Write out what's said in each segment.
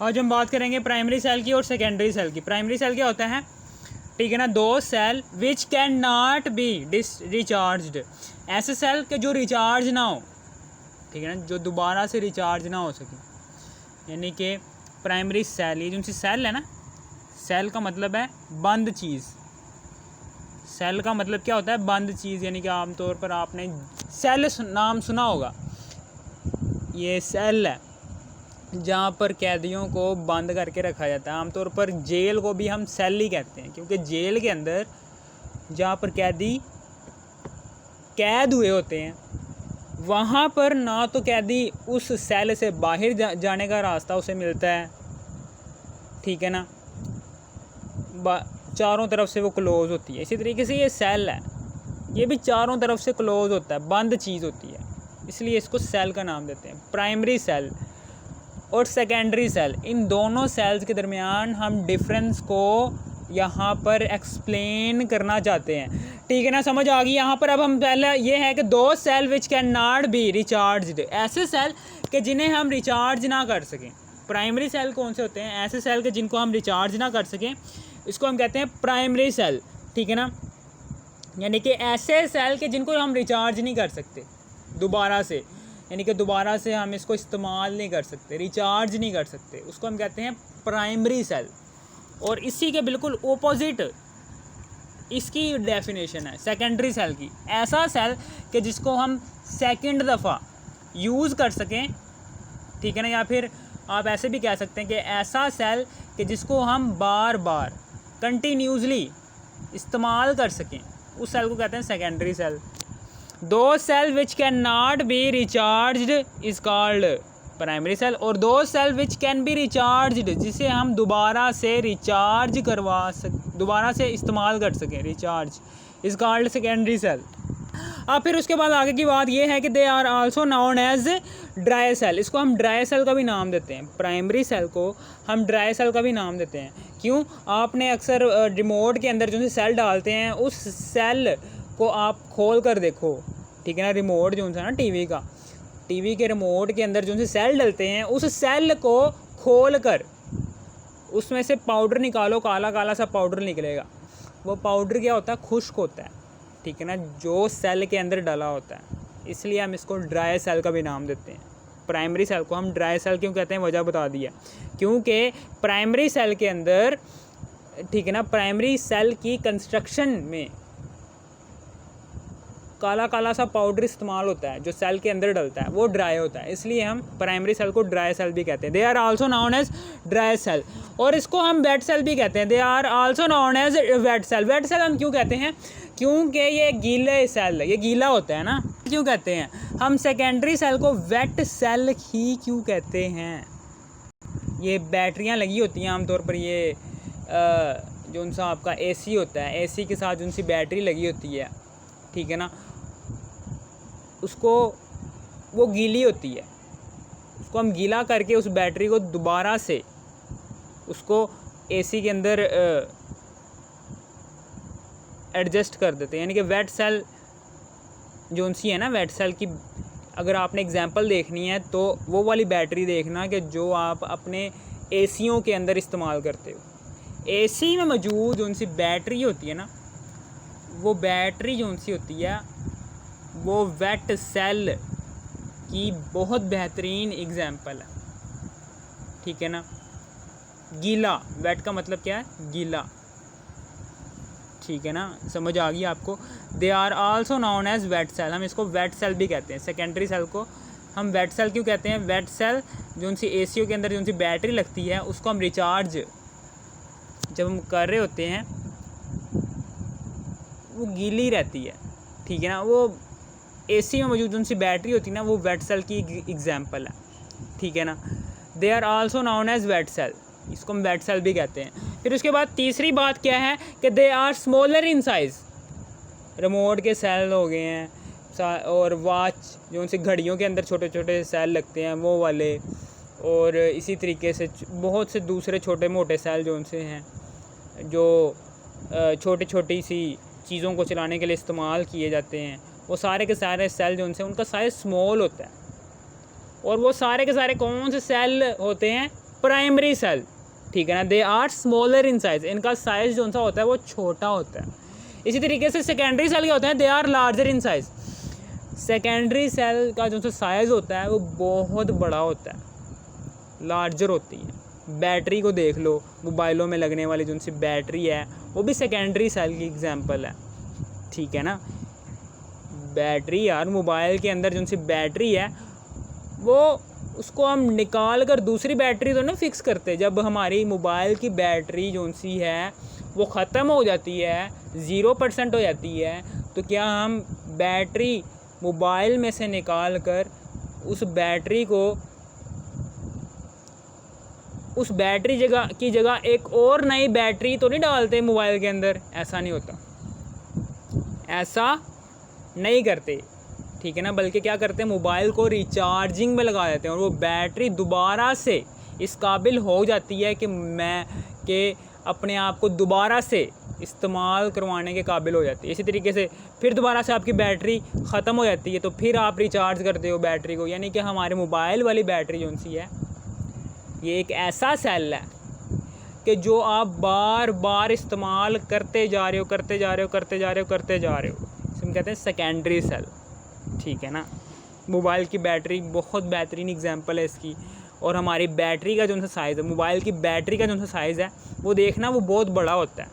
आज हम बात करेंगे प्राइमरी सेल की और सेकेंडरी सेल की। प्राइमरी सेल क्या होता है, ठीक है ना, those cell which can not be recharged, ऐसे सेल के जो रिचार्ज ना हो, ठीक है ना, जो दोबारा से रिचार्ज ना हो सके। यानी कि प्राइमरी सेल, ये जो सी सेल है ना, सेल का मतलब है बंद चीज़। सेल का मतलब क्या होता है, बंद चीज़। यानी कि आमतौर पर आपने सेल नाम सुना होगा। ये सेल है जहाँ पर कैदियों को बंद करके रखा जाता है। आमतौर पर जेल को भी हम सेल ही कहते हैं, क्योंकि जेल के अंदर जहाँ पर कैदी कैद हुए होते हैं, वहाँ पर ना तो कैदी उस सेल से बाहर जाने का रास्ता उसे मिलता है, ठीक है ना, चारों तरफ से वो क्लोज़ होती है। इसी तरीके से ये सेल है, ये भी चारों तरफ से क्लोज़ होता है, बंद चीज़ होती है, इसलिए इसको सेल का नाम देते हैं। प्राइमरी सेल और सेकेंडरी सेल, इन दोनों सेल्स के दरमियान हम डिफरेंस को यहाँ पर एक्सप्लेन करना चाहते हैं, ठीक है ना। समझ आ गई यहाँ पर। अब हम पहले ये है कि those cell which can not be recharged, ऐसे सेल के जिन्हें हम रिचार्ज ना कर सकें। प्राइमरी सेल कौन से होते हैं, ऐसे सेल के जिनको हम रिचार्ज ना कर सकें, इसको हम कहते हैं प्राइमरी सेल, ठीक है ना। यानी कि ऐसे सेल के जिनको हम रिचार्ज नहीं कर सकते दोबारा से, यानी कि दोबारा से हम इसको इस्तेमाल नहीं कर सकते, रिचार्ज नहीं कर सकते, उसको हम कहते हैं प्राइमरी सेल। और इसी के बिल्कुल ओपोजिट इसकी डेफिनेशन है सेकेंडरी सेल की, ऐसा सेल कि जिसको हम सेकंड दफ़ा यूज़ कर सकें, ठीक है ना, या फिर आप ऐसे भी कह सकते हैं कि ऐसा सेल कि जिसको हम बार बार कंटिन्यूसली इस्तेमाल कर सकें, उस सेल को कहते हैं secondary cell. Those cell which can not be recharged is called primary cell, और those cell which can be recharged, जिसे हम दोबारा से रिचार्ज दोबारा से इस्तेमाल कर सकें, recharge, is called secondary cell. अब फिर उसके बाद आगे की बात यह है कि they are also known as dry cell, इसको हम ड्राई सेल का भी नाम देते हैं। प्राइमरी सेल को हम ड्राई सेल का भी नाम देते हैं। क्यों? आपने अक्सर रिमोट के अंदर जो सेल डालते हैं, उस सेल को आप खोल कर देखो, ठीक है ना, रिमोट जो है ना टीवी के रिमोट के अंदर जो से सेल डलते हैं, उस सेल को खोल कर उसमें से पाउडर निकालो, काला काला सा पाउडर निकलेगा। वो पाउडर क्या होता है, खुश्क होता है, ठीक है ना, जो सेल के अंदर डला होता है, इसलिए हम इसको ड्राई सेल का भी नाम देते हैं। प्राइमरी सेल को हम ड्राई सेल क्यों कहते हैं, वजह बता दिया, क्योंकि प्राइमरी सेल के अंदर, ठीक है ना, प्राइमरी सेल की कंस्ट्रक्शन में काला काला सा पाउडर इस्तेमाल होता है, जो सेल के अंदर डलता है, वो ड्राई होता है, इसलिए हम प्राइमरी सेल को ड्राई सेल भी कहते हैं। They are also known as dry cell, और इसको हम वेट सेल भी कहते हैं। They are also known as wet cell. Wet cell हम क्यों कहते हैं, क्योंकि ये गीले सेल है, ये गीला होता है ना, क्यों कहते हैं हम सेकेंडरी सेल को वेट सेल ही क्यों कहते हैं। ये बैटरियाँ लगी होती हैं आमतौर पर, ये जो उनसा आपका एसी होता है, एसी के साथ उनसी बैटरी लगी होती है, ठीक है ना, उसको वो गीली होती है, उसको हम गीला करके उस बैटरी को दोबारा से उसको एसी के अंदर एडजस्ट कर देते हैं। यानी कि वेट सेल जो उनसी है ना, वेट सेल की अगर आपने एग्जांपल देखनी है तो वो वाली बैटरी देखना कि जो आप अपने एसीयों के अंदर इस्तेमाल करते हो। एसी में मौजूद जो उनसी बैटरी होती है ना, वो बैटरी जो उनसी होती है, वो वेट सेल की बहुत बेहतरीन एग्जांपल है, ठीक है ना। गीला, वेट का मतलब क्या है, गीला, ठीक है ना, समझ आ गई आपको। They are also known as wet cell, हम इसको वेट सेल भी कहते हैं। सेकेंडरी सेल को हम वेट सेल क्यों कहते हैं, वेट सेल जो उनसी एसीओ के अंदर जो उनसी बैटरी लगती है, उसको हम रिचार्ज जब हम कर रहे होते हैं, वो गीली रहती है, ठीक है ना, वो एसी में मौजूद उनसी बैटरी होती है ना, वो वेट सेल की एग्जांपल है, ठीक है ना। They are also known as wet cell, इसको हम वेट सेल भी कहते हैं। फिर उसके बाद तीसरी बात क्या है कि they are smaller in size, remote के सेल हो गए हैं, और वॉच जो उनसे घड़ियों के अंदर छोटे छोटे सेल लगते हैं, वो वाले, और इसी तरीके से बहुत से दूसरे छोटे मोटे सेल जो उनसे हैं, जो छोटी छोटी सी चीज़ों को चलाने के लिए इस्तेमाल किए जाते हैं, वो सारे के सारे सेल जो उनसे, उनका साइज़ स्मॉल होता है। और वो सारे के सारे कौन से सेल होते हैं, प्राइमरी सेल, ठीक है ना, they are smaller in size, इनका साइज़ जो सा होता है वो छोटा होता है। इसी तरीके से सेकेंडरी सेल क्या होते हैं, they are larger in size, secondary cell का जो सा साइज़ होता है वो बहुत बड़ा होता है, लार्जर होती है। बैटरी को देख लो, मोबाइलों में लगने वाली जो सी बैटरी है वो भी सेकेंडरी सेल की एग्जांपल है, ठीक है ना। बैटरी यार, मोबाइल के अंदर जो सी बैटरी है वो उसको हम निकाल कर दूसरी बैटरी तो ना फिक्स करते। जब हमारी मोबाइल की बैटरी जो सी है वो ख़त्म हो जाती है, 0% हो जाती है, तो क्या हम बैटरी मोबाइल में से निकाल कर उस बैटरी की जगह एक और नई बैटरी तो नहीं डालते मोबाइल के अंदर? ऐसा नहीं होता, ऐसा नहीं करते, ठीक है ना। बल्कि क्या करते हैं, मोबाइल को रिचार्जिंग में लगा देते हैं और वो बैटरी दोबारा से इस काबिल हो जाती है कि अपने आप को दोबारा से इस्तेमाल करवाने के काबिल हो जाती है। इसी तरीके से फिर दोबारा से आपकी बैटरी ख़त्म हो जाती है तो फिर आप रिचार्ज करते हो बैटरी को। यानी कि हमारे मोबाइल वाली बैटरी जो सी है ये एक ऐसा सेल है कि जो आप बार बार इस्तेमाल करते जा रहे हो, इसमें कहते हैं सेकेंडरी सेल, ठीक है ना। मोबाइल की बैटरी बहुत बेहतरीन एग्जांपल है इसकी। और हमारी बैटरी का जो सा साइज़ है, मोबाइल की बैटरी का जो सा साइज़ है वो देखना वो बहुत बड़ा होता है।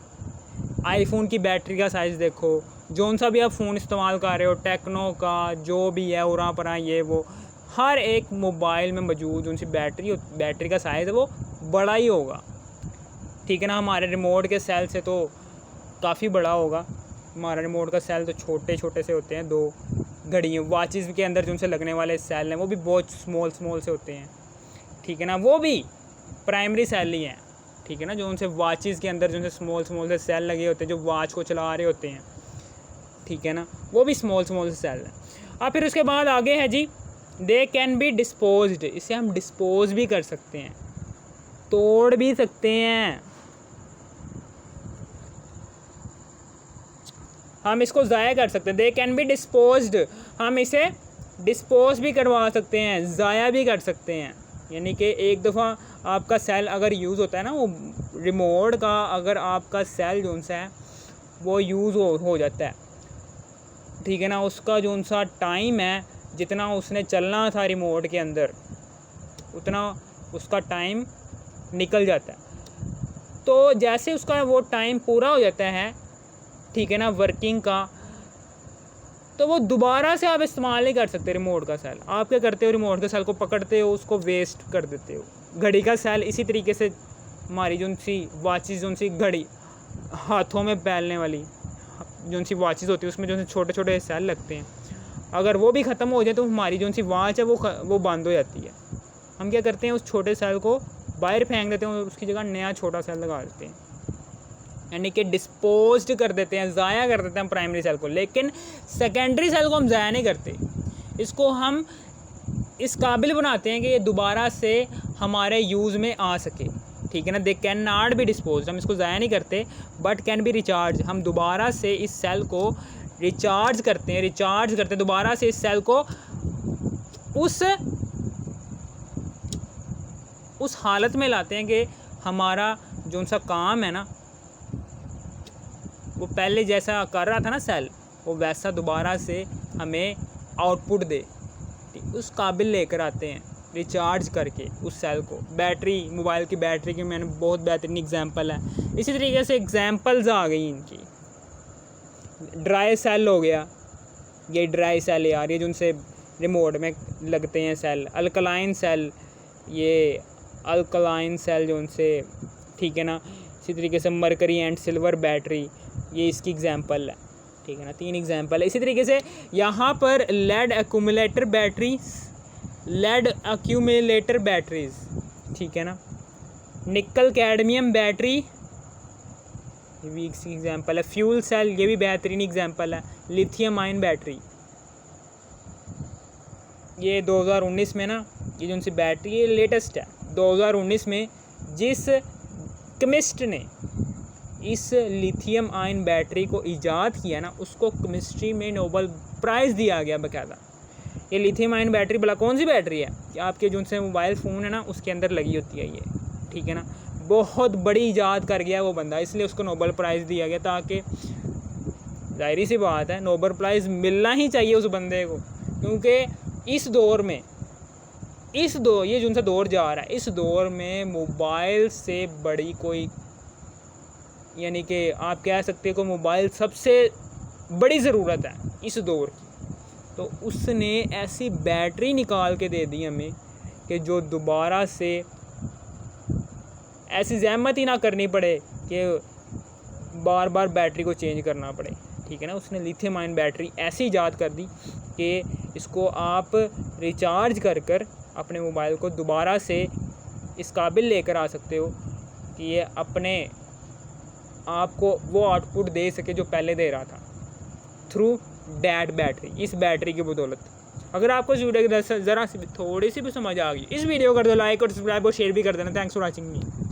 आईफोन की बैटरी का साइज़ देखो, जो सा भी आप फ़ोन इस्तेमाल कर रहे हो, टेक्नो का जो भी है, उरा परा ये वो, हर एक मोबाइल में मौजूद जो सी बैटरी का साइज़ है वो बड़ा ही होगा, ठीक है ना। हमारे रिमोट के सेल से तो काफ़ी बड़ा होगा। हमारा रिमोट का सेल तो छोटे छोटे से होते हैं, 2 घड़ियों वॉचेस के अंदर जो से लगने वाले सेल हैं वो भी बहुत स्मॉल से होते हैं, ठीक है ना। वो भी प्राइमरी सेल ही हैं, ठीक है ना। जो उनसे वॉचेस के अंदर जो से स्मॉल से सेल लगे होते हैं, जो वॉच को चला रहे होते हैं, ठीक है ना, वो भी स्मॉल से सेल हैं। अब फिर उसके बाद आगे है जी, दे कैन बी डिस्पोज्ड, इसे हम डिस्पोज भी कर सकते हैं, तोड़ भी सकते हैं, हम इसको ज़ाया कर सकते हैं। दे कैन बी डिस्पोज्ड, हम इसे डिस्पोज भी करवा सकते हैं, ज़ाया भी कर सकते हैं। यानी कि एक दफ़ा आपका सेल अगर यूज़ होता है ना, वो रिमोट का अगर आपका सेल जो सा है वो यूज़ हो जाता है, ठीक है ना, उसका जो सा टाइम है, जितना उसने चलना था रिमोट के अंदर उतना उसका टाइम निकल जाता है। तो जैसे उसका वो टाइम पूरा हो जाता है, ठीक है ना, वर्किंग का, तो वो दोबारा से आप इस्तेमाल नहीं कर सकते रिमोट का सेल। आप क्या करते हो, रिमोट के सेल को पकड़ते हो, उसको वेस्ट कर देते हो। घड़ी का सेल इसी तरीके से, हमारी जो सी वॉचेस जो सी घड़ी हाथों में पहनने वाली जो सी वॉचेस होती है उसमें जो छोटे छोटे सेल लगते हैं, अगर वो भी ख़त्म हो जाए तो हमारी जो सी वॉच है वो बंद हो जाती है। हम क्या करते हैं, उस छोटे सेल को बाहर फेंक देते हैं और उसकी जगह नया छोटा सेल लगा देते हैं, यानी कि डिस्पोज्ड कर देते हैं, ज़ाया कर देते हैं प्राइमरी सेल को। लेकिन सेकेंडरी सेल को हम ज़ाया नहीं करते, इसको हम इस काबिल बनाते हैं कि ये दोबारा से हमारे यूज़ में आ सके, ठीक है ना। They can not be dispose, हम इसको ज़ाया नहीं करते, बट कैन बी रिचार्ज, हम दोबारा से इस सेल को रिचार्ज करते हैं दोबारा से इस सेल को उस हालत में लाते हैं कि हमारा जो सा काम है ना वो पहले जैसा कर रहा था ना सेल, वो वैसा दोबारा से हमें आउटपुट दे, उस काबिल लेकर आते हैं रिचार्ज करके उस सेल को। बैटरी, मोबाइल की बैटरी की मैंने बहुत बेहतरीन एग्जांपल है। इसी तरीके से एग्जांपल्स आ गई इनकी। ड्राई सेल हो गया, ये ड्राई सेल यार, ये जो उनसे रिमोट में लगते हैं सेल। अल्कलाइन सेल, ये अल्कलाइन सेल जो उनसे, ठीक है ना। इसी तरीके से मरकरी एंड सिल्वर बैटरी, ये इसकी एग्जांपल है, ठीक है ना। 3 एग्जांपल है। इसी तरीके से यहाँ पर लेड एक्यूमुलेटर बैटरीज, ठीक है ना। निकल कैडमियम बैटरी, ये भी इसकी एग्जांपल है। फ्यूल सेल, ये भी बेहतरीन एग्जांपल है। लिथियम आयन बैटरी, ये 2019 में ना, ये जो उनसी बैटरी ये लेटेस्ट है। 2019 में जिस केमिस्ट ने इस लिथियम आयन बैटरी को ईजाद किया ना, उसको केमिस्ट्री में नोबेल प्राइज़ दिया गया बाकायदा। ये लिथियम आयन बैटरी भला कौन सी बैटरी है कि आपके जो से मोबाइल फ़ोन है ना उसके अंदर लगी होती है। ये ठीक है ना, बहुत बड़ी इजाद कर गया वो बंदा, इसलिए उसको नोबेल प्राइज़ दिया गया, ताकि ज़ाहिर सी बात है नोबेल प्राइज़ मिलना ही चाहिए उस बंदे को, क्योंकि इस दौर में ये जो उनसे दौर जा रहा है, इस दौर में मोबाइल से बड़ी कोई, यानी कि आप कह सकते हो कि मोबाइल सबसे बड़ी ज़रूरत है इस दौर की। तो उसने ऐसी बैटरी निकाल के दे दी हमें कि जो दोबारा से ऐसी ज़हमत ही ना करनी पड़े कि बार बार बैटरी को चेंज करना पड़े, ठीक है ना। उसने लिथियम आयन बैटरी ऐसी ईजाद कर दी कि इसको आप रिचार्ज कर अपने मोबाइल को दोबारा से इस काबिल लेकर आ सकते हो कि ये अपने आप को वो आउटपुट दे सके जो पहले दे रहा था, थ्रू डैट बैटरी, इस बैटरी की बदौलत। अगर आपको इस वीडियो की ज़रा सी थोड़ी सी भी समझ आ गई, इस वीडियो को कर दो लाइक और सब्सक्राइब और शेयर भी कर देना। Thanks for watching me.